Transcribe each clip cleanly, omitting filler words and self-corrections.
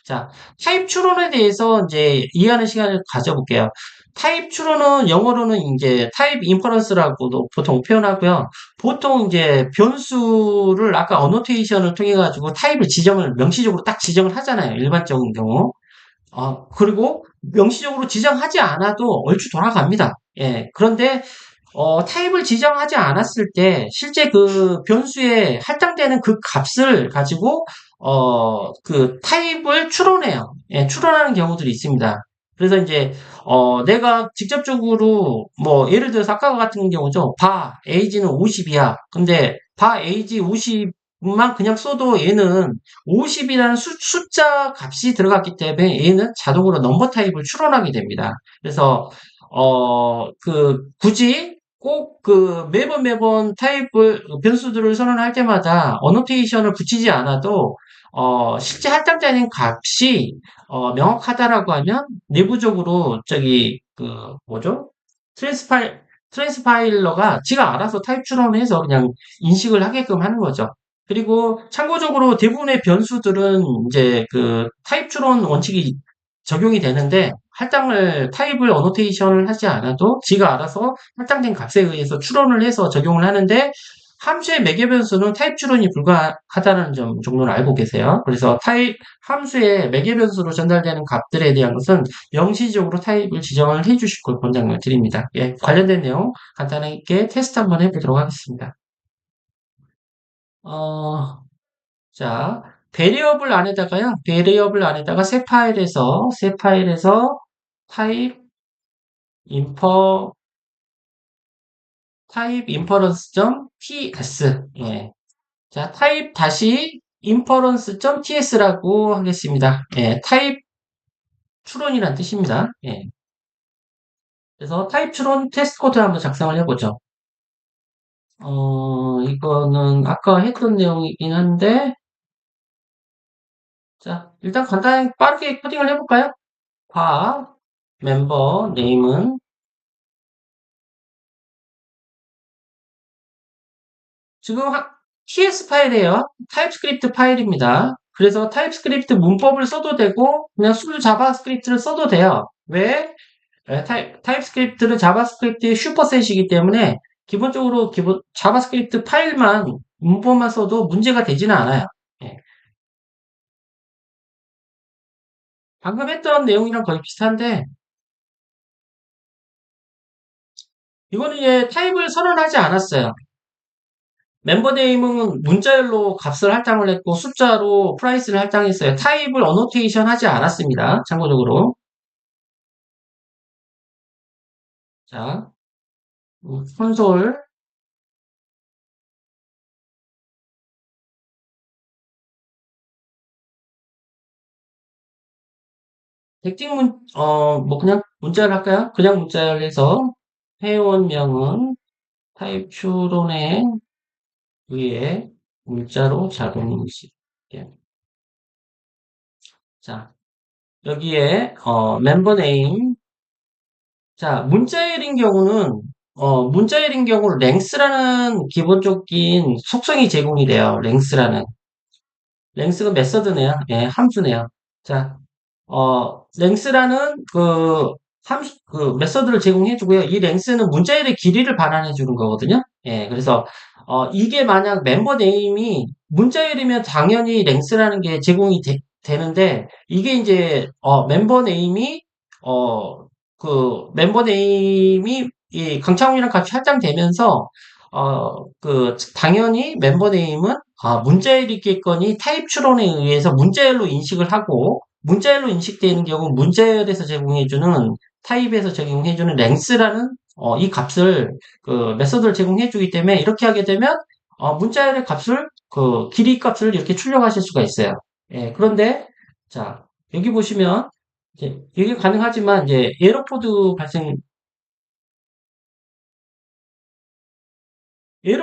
자, 타입 추론에 대해서 이제 이해하는 시간을 가져볼게요. 타입 추론은 영어로는 이제 타입 인퍼런스라고도 보통 표현하고요. 보통 이제 변수를 아까 어노테이션을 통해 가지고 타입을 지정을 명시적으로 딱 지정을 하잖아요. 일반적인 경우. 그리고 명시적으로 지정하지 않아도 얼추 돌아갑니다. 예. 그런데 타입을 지정하지 않았을 때 실제 그 변수에 할당되는 그 값을 가지고 그 타입을 추론해요. 예, 추론하는 경우들이 있습니다. 그래서 이제 내가 직접적으로 뭐 예를 들어서 아까 같은 경우죠. 바 에이지는 50이야. 근데 바 에이지 50만 그냥 써도 얘는 50이라는 숫자 값이 들어갔기 때문에 얘는 자동으로 넘버 타입을 추론하게 됩니다. 그래서 굳이 꼭 매번 타입을, 변수들을 선언할 때마다 어노테이션을 붙이지 않아도, 실제 할당되는 값이, 명확하다라고 하면, 내부적으로, 뭐죠? 트랜스파일, 트랜스파일러가 지가 알아서 타입 추론을 해서 그냥 인식을 하게끔 하는 거죠. 그리고 참고적으로 대부분의 변수들은 이제 그 타입 추론 원칙이 적용이 되는데, 타입을 어노테이션을 하지 않아도 지가 알아서 할당된 값에 의해서 추론을 해서 적용을 하는데 함수의 매개 변수는 타입 추론이 불가하다는 점 정도는 알고 계세요. 그래서 함수의 매개 변수로 전달되는 값들에 대한 것은 명시적으로 타입을 지정을 해주실 걸 권장을 드립니다. 예, 관련된 내용 간단하게 테스트 한번 해보도록 하겠습니다. 어, 자, 베리어블 안에다가 새 파일에서 타입 인퍼 타입 인퍼런스.ts. 예. 자, 타입 다시 inference.ts라고 하겠습니다. 예, 타입 추론이란 뜻입니다. 예. 그래서 타입 추론 테스트 코드 한번 작성을 해보죠. 이거는 아까 했던 내용이긴 한데, 자, 일단 간단히 빠르게 코딩을 해볼까요? 과 멤버 네임은 지금 TS 파일이에요. 타입스크립트 파일입니다. 그래서 타입스크립트 문법을 써도 되고 그냥 술 자바스크립트를 써도 돼요. 왜? 타입스크립트는 자바스크립트의 슈퍼셋이기 때문에 기본적으로 자바스크립트 파일만 문법만 써도 문제가 되지는 않아요. 예. 방금 했던 내용이랑 거의 비슷한데 이거는 이제 타입을 선언하지 않았어요. 멤버 네임은 문자열로 값을 할당을 했고 숫자로 프라이스를 할당했어요. 타입을 어노테이션 하지 않았습니다. 참고적으로. 자, 콘솔 뭐 그냥 문자를 할까요? 그냥 문자를 해서 회원명은 타입 추론에 의해 문자로 작성식. 예. 자, 여기에 멤버 네임. 자, 문자열인 경우는 랭스라는 기본적인 속성이 제공이 돼요. 랭스가 메서드네요. 예, 함수네요. 자, 랭스라는 메서드를 제공해 주고요. 이 랭스는 문자열의 길이를 반환해 주는 거거든요. 예, 그래서, 이게 만약 멤버 네임이 문자열이면 당연히 랭스라는 게 되는데, 이게 이제, 멤버 네임이 이 강창훈이랑 같이 할당되면서, 당연히 멤버 네임은 문자열이겠거니 타입 추론에 의해서 문자열로 인식을 하고, 문자열로 인식되는 경우 문자열에서 제공해주는 타입에서 제공해주는 랭스라는 이 값을 메서드를 제공해주기 때문에 이렇게 하게 되면 문자열의 값을 길이 값을 이렇게 출력하실 수가 있어요. 예, 그런데 자 여기 보시면 이게 가능하지만 이제 에러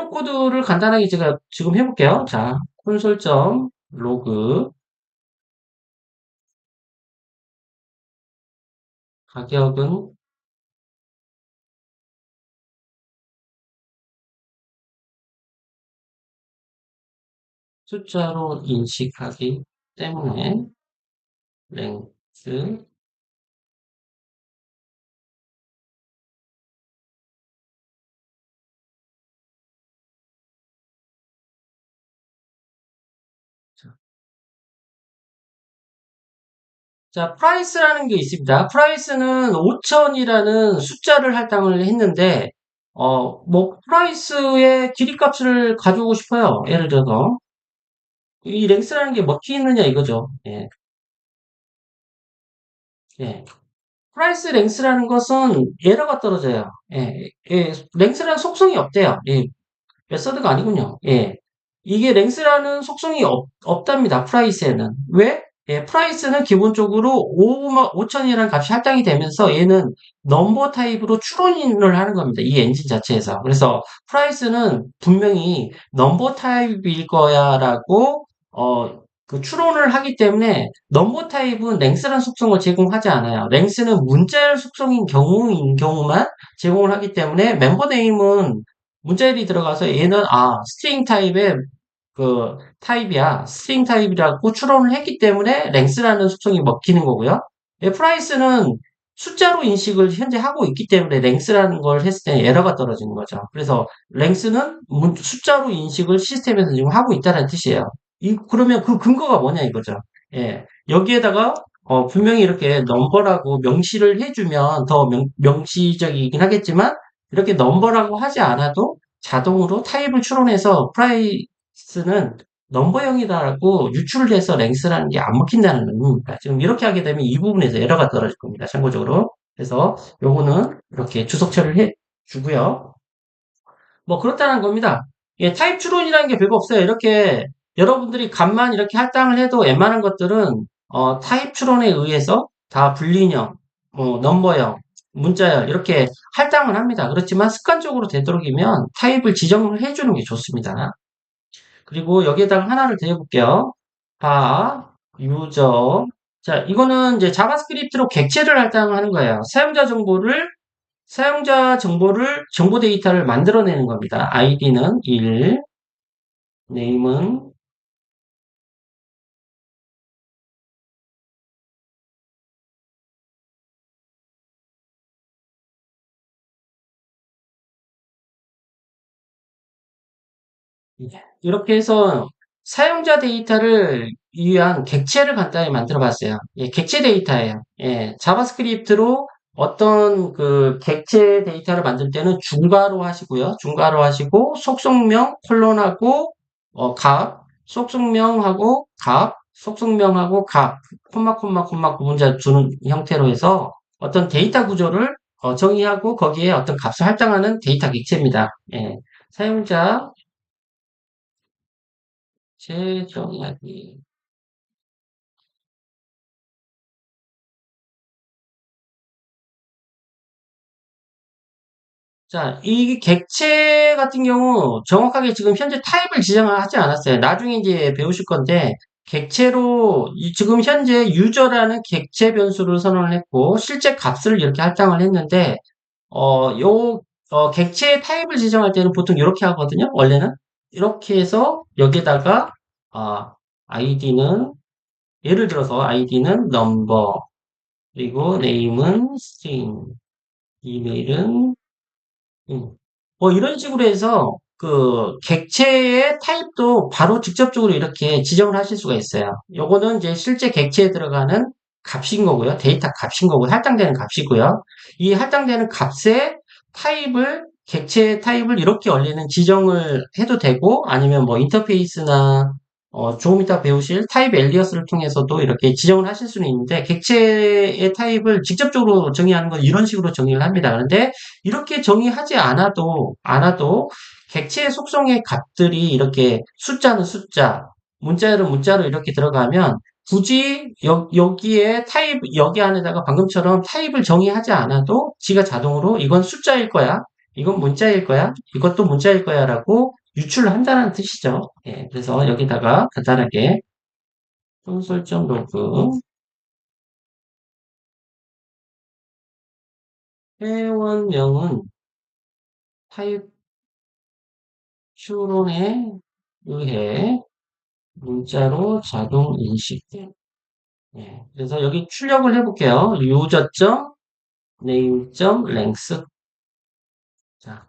코드를 간단하게 제가 지금 해볼게요. 자 콘솔.log 가격은 숫자로 인식하기 때문에 랭스. 자, 프라이스라는 게 있습니다. 프라이스는 5천이라는 숫자를 할당을 했는데, 뭐, 프라이스의 길이값을 가져오고 싶어요. 예를 들어서. 이 랭스라는 게 먹히느냐 이거죠. 예, 예. 프라이스 랭스라는 것은 에러가 떨어져요. 예, 예, 랭스라는 속성이 없대요. 예, 메서드가 아니군요. 예. 이게 랭스라는 속성이 없답니다. 프라이스에는. 왜? 예, 프라이스는 기본적으로 5천이라는 값이 할당이 되면서 얘는 넘버 타입으로 추론을 하는 겁니다. 이 엔진 자체에서. 그래서 프라이스는 분명히 넘버 타입일 거야라고, 그 추론을 하기 때문에 넘버 타입은 랭스라는 속성을 제공하지 않아요. 랭스는 문자열 속성인 경우만 제공을 하기 때문에 멤버 네임은 문자열이 들어가서 얘는 스트링 타입의 그 타입이야. 스트링 타입이라고 추론을 했기 때문에 랭스라는 속성이 먹히는 거고요. 프라이스는 숫자로 인식을 현재 하고 있기 때문에 랭스라는 걸 했을 때 에러가 떨어지는 거죠. 그래서 랭스는 숫자로 인식을 시스템에서 지금 하고 있다는 뜻이에요. 그러면 그 근거가 뭐냐 이거죠. 예. 여기에다가 분명히 이렇게 넘버라고 명시를 해주면 더 명시적이긴 하겠지만 이렇게 넘버라고 하지 않아도 자동으로 타입을 추론해서 프라이스는 넘버형이다라고 유출을 해서 랭스라는 게 안 먹힌다는 의미입니다. 지금 이렇게 하게 되면 이 부분에서 에러가 떨어질 겁니다. 참고적으로. 그래서 요거는 이렇게 주석 처리를 해 주고요. 뭐 그렇다는 겁니다. 예, 타입 추론이라는 게 별거 없어요. 이렇게 여러분들이 값만 이렇게 할당을 해도 웬만한 것들은 타입 추론에 의해서 다 불리형, 넘버형, 문자열 이렇게 할당을 합니다. 그렇지만 습관적으로 되도록이면 타입을 지정을 해주는 게 좋습니다. 그리고 여기에다가 하나를 더 해볼게요. 바, 유저. 자, 이거는 이제 자바스크립트로 객체를 할당하는 거예요. 정보 데이터를 만들어내는 겁니다. id는 1, name은 이렇게 해서 사용자 데이터를 위한 객체를 간단히 만들어 봤어요. 예, 객체 데이터예요. 예, 자바스크립트로 어떤 그 객체 데이터를 만들 때는 중괄호 하시고요. 중괄호 하시고 속성명 콜론하고 속성명하고 값, 콤마 구분자 주는 형태로 해서 어떤 데이터 구조를 정의하고 거기에 어떤 값을 할당하는 데이터 객체입니다. 예, 사용자 재정의하기. 자, 이 객체 같은 경우 정확하게 지금 현재 타입을 지정하지 않았어요. 나중에 이제 배우실 건데 객체로 지금 현재 유저라는 객체 변수를 선언을 했고 실제 값을 이렇게 할당을 했는데 객체의 타입을 지정할 때는 보통 이렇게 하거든요. 원래는 이렇게 해서 여기에다가 어, 아이디는 예를 들어서 아이디는 넘버 그리고 네임은 스트링 이메일은 이런 식으로 해서 그 객체의 타입도 바로 직접적으로 이렇게 지정을 하실 수가 있어요. 요거는 이제 실제 객체에 들어가는 값인 거고요. 데이터 값인 거고 할당되는 값이고요. 이 할당되는 값의 객체의 타입을 이렇게 원래는 지정을 해도 되고 아니면 뭐 인터페이스나 조금 이따 배우실 타입 엘리어스를 통해서도 이렇게 지정을 하실 수는 있는데 객체의 타입을 직접적으로 정의하는 건 이런 식으로 정의를 합니다. 그런데 이렇게 정의하지 않아도 객체의 속성의 값들이 이렇게 숫자는 숫자, 문자열은 문자로 이렇게 들어가면 굳이 여기에 여기 안에다가 방금처럼 타입을 정의하지 않아도 지가 자동으로 이건 숫자일 거야, 이건 문자일 거야, 이것도 문자일 거야 라고 유출을 한다는 뜻이죠. 예, 그래서 여기다가 간단하게 설정 로그 회원명은 타입 추론에 의해 문자로 자동 인식돼. 예, 그래서 여기 출력을 해볼게요. user.name.length. 자,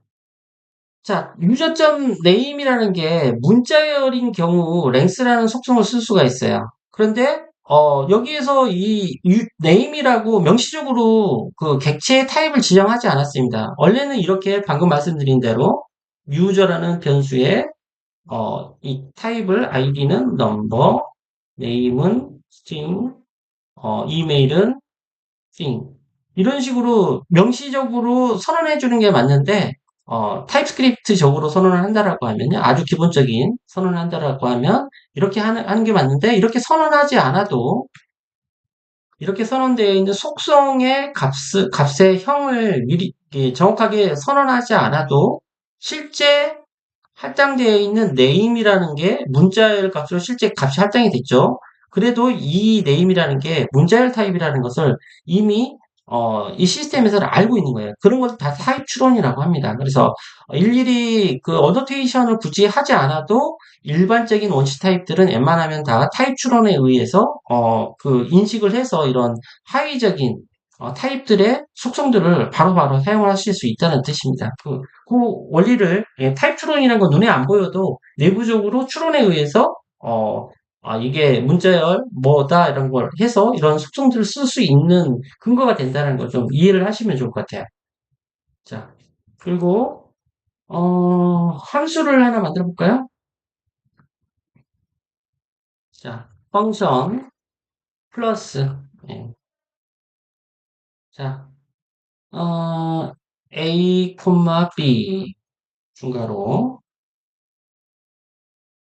자, 유저점 네임이라는 게 문자열인 경우 랭스라는 속성을 쓸 수가 있어요. 그런데 여기에서 이 네임이라고 명시적으로 그 객체의 타입을 지정하지 않았습니다. 원래는 이렇게 방금 말씀드린 대로 유저라는 변수에 이 타입을 id는 number, name은 string, 이메일은 string 이런 식으로 명시적으로 선언해 주는 게 맞는데 타입스크립트적으로 선언을 한다라고 하면요. 아주 기본적인 선언을 한다라고 하면 이렇게 하는 게 맞는데 이렇게 선언하지 않아도 이렇게 선언되어 있는 속성의 값의 형을 미리 정확하게 선언하지 않아도 실제 할당되어 있는 name이라는 게 문자열 값으로 실제 값이 할당이 됐죠. 그래도 이 name이라는 게 문자열 타입이라는 것을 이미 이 시스템에서는 알고 있는 거예요. 그런 것을 다 타입 추론이라고 합니다. 그래서 일일이 그 어노테이션을 굳이 하지 않아도 일반적인 원시 타입들은 웬만하면 다 타입 추론에 의해서 그 인식을 해서 이런 하위적인 타입들의 속성들을 바로바로 사용을 하실 수 있다는 뜻입니다. 그 원리를 타입 추론이라는 건 눈에 안 보여도 내부적으로 추론에 의해서 이게 문자열 뭐다 이런 걸 해서 이런 속성들을 쓸 수 있는 근거가 된다는 걸 좀 이해를 하시면 좋을 것 같아요. 자, 그리고 함수를 하나 만들어 볼까요? 자, 펑션 플러스 예. 자, a, b 중괄호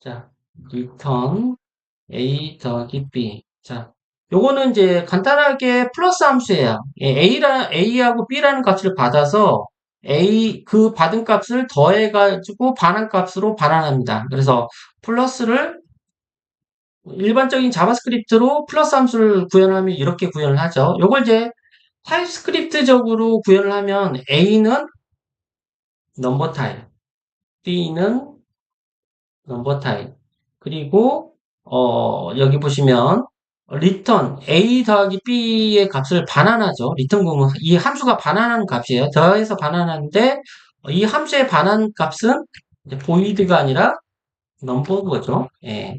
자, return a 더하기 b. 자, 요거는 이제 간단하게 플러스 함수예요. 예, a하고 b라는 값을 받아서 그 받은 값을 더해가지고 반환값으로 반환합니다. 그래서 플러스를 일반적인 자바스크립트로 플러스 함수를 구현하면 이렇게 구현을 하죠. 요걸 이제 타입스크립트적으로 구현을 하면 a는 넘버 타입, b는 넘버 타입. 그리고 여기 보시면 return a 더하기 b의 값을 반환하죠. return 공은 이 함수가 반환하는 값이에요. 더해서 반환하는데 이 함수의 반환 값은 이제 void가 아니라 넘버인 거죠. 예.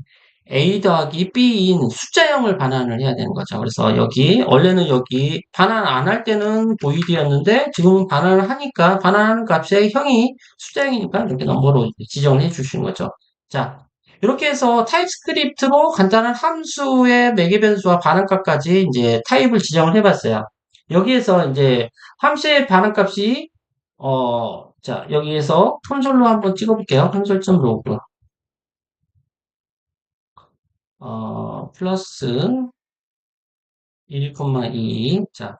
A 더하기 B인 숫자형을 반환을 해야 되는 거죠. 그래서 여기, 원래는 여기 반환 안 할 때는 보이드였는데 지금은 반환을 하니까 반환하는 값의 형이 숫자형이니까 이렇게 넘버로 지정을 해 주시는 거죠. 자, 이렇게 해서 타입스크립트로 간단한 함수의 매개 변수와 반환값까지 이제 타입을 지정을 해봤어요. 여기에서 이제 함수의 반환값이 자, 여기에서 콘솔로 한번 찍어볼게요. 콘솔.로그. 플러스 1,2. 자,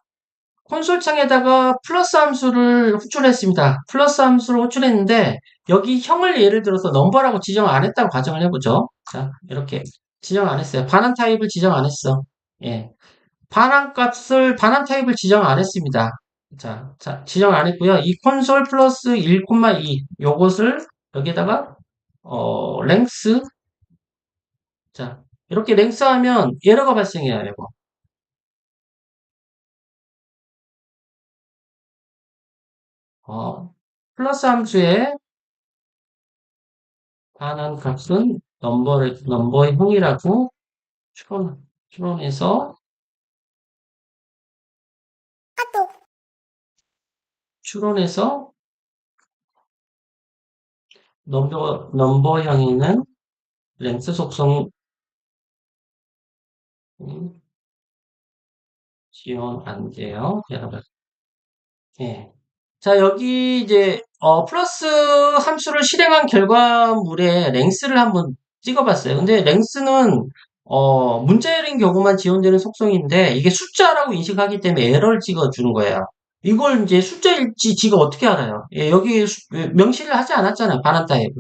콘솔 창에다가 플러스 함수를 호출했습니다. 플러스 함수를 호출했는데, 여기 형을 예를 들어서 넘버라고 지정 안 했다고 가정을 해보죠. 자, 이렇게 지정 안 했어요. 반환 타입을 지정 안 했어. 예. 반환 타입을 지정 안 했습니다. 자, 지정 안 했고요. 이 콘솔 플러스 1,2. 요것을 여기다가, 랭스. 자, 이렇게 랭스 하면 에러가 발생해요, 이거. 플러스 함수의 반환 값은 넘버의 형이라고 추론해서, 추론해서, 넘버형에는 랭스 속성, 지원 안 돼요. 여러분. 예. 자, 여기 이제, 플러스 함수를 실행한 결과물에 랭스를 한번 찍어봤어요. 근데 랭스는, 문자열인 경우만 지원되는 속성인데, 이게 숫자라고 인식하기 때문에 에러를 찍어주는 거예요. 이걸 이제 숫자일지 지가 어떻게 알아요? 예, 여기 명시를 하지 않았잖아요. 반환 타입을.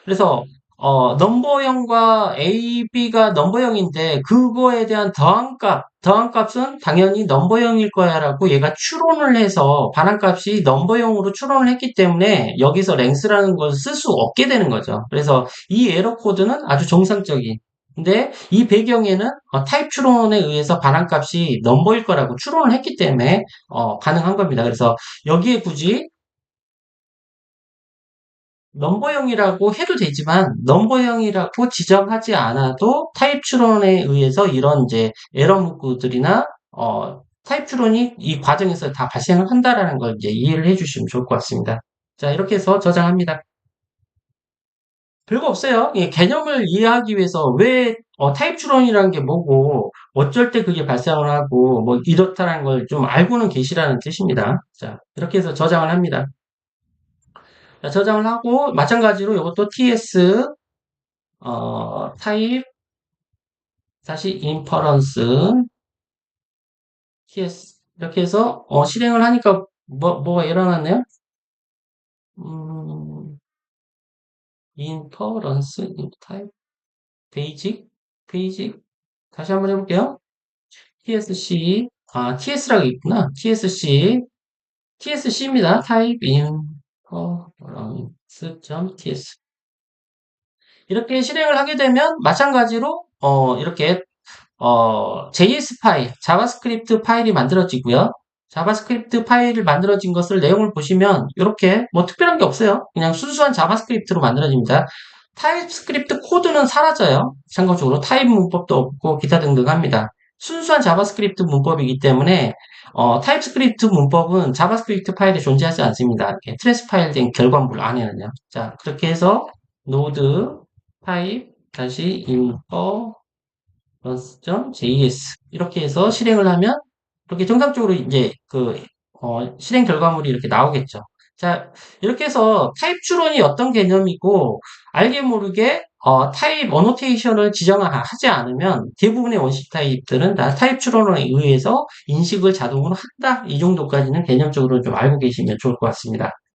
그래서 넘버형과 A, B가 넘버형인데 그거에 대한 더한 값은 당연히 넘버형일 거야라고 얘가 추론을 해서 반환값이 넘버형으로 추론을 했기 때문에 여기서 랭스라는 걸 쓸 수 없게 되는 거죠. 그래서 이 에러 코드는 아주 정상적인 근데 이 배경에는 타입 추론에 의해서 반환값이 넘버일 거라고 추론을 했기 때문에 가능한 겁니다. 그래서 여기에 굳이 넘버형이라고 해도 되지만 넘버형이라고 지정하지 않아도 타입 추론에 의해서 이런 이제 에러 문구들이나 타입 추론이 이 과정에서 다 발생을 한다라는 걸 이제 이해를 해주시면 좋을 것 같습니다. 자, 이렇게 해서 저장합니다. 별거 없어요. 예, 개념을 이해하기 위해서 왜 타입 추론이라는 게 뭐고 어쩔 때 그게 발생을 하고 뭐 이렇다라는 걸 좀 알고는 계시라는 뜻입니다. 자, 이렇게 해서 저장을 합니다. 자, 저장을 하고 마찬가지로 이것도 ts 타입 다시 인퍼런스 ts 이렇게 해서 실행을 하니까 뭐가 일어났네요. 음, 인퍼런스 타입 베이직 베이직 다시 한번 해볼게요. tsc ts라고 있구나. tsc입니다. 타입 inference.ts 이렇게 실행을 하게 되면 마찬가지로 이렇게 JS 파일, 자바스크립트 파일이 만들어지고요. 자바스크립트 파일을 만들어진 것을 내용을 보시면 이렇게 뭐 특별한 게 없어요. 그냥 순수한 자바스크립트로 만들어집니다. 타입스크립트 코드는 사라져요. 참고적으로 타입 문법도 없고 기타 등등 합니다. 순수한 자바스크립트 문법이기 때문에 타입스크립트 문법은 자바스크립트 파일에 존재하지 않습니다. 이렇게 트랜스 파일된 결과물 안에는요. 자, 그렇게 해서 노드 타입 다시 인퍼 JS 이렇게 해서 실행을 하면 이렇게 정상적으로 이제 그 실행 결과물이 이렇게 나오겠죠. 자, 이렇게 해서 타입 추론이 어떤 개념이고 알게 모르게 타입 어노테이션을 지정하지 않으면 대부분의 원식 타입들은 다 타입 추론에 의해서 인식을 자동으로 한다. 이 정도까지는 개념적으로 좀 알고 계시면 좋을 것 같습니다.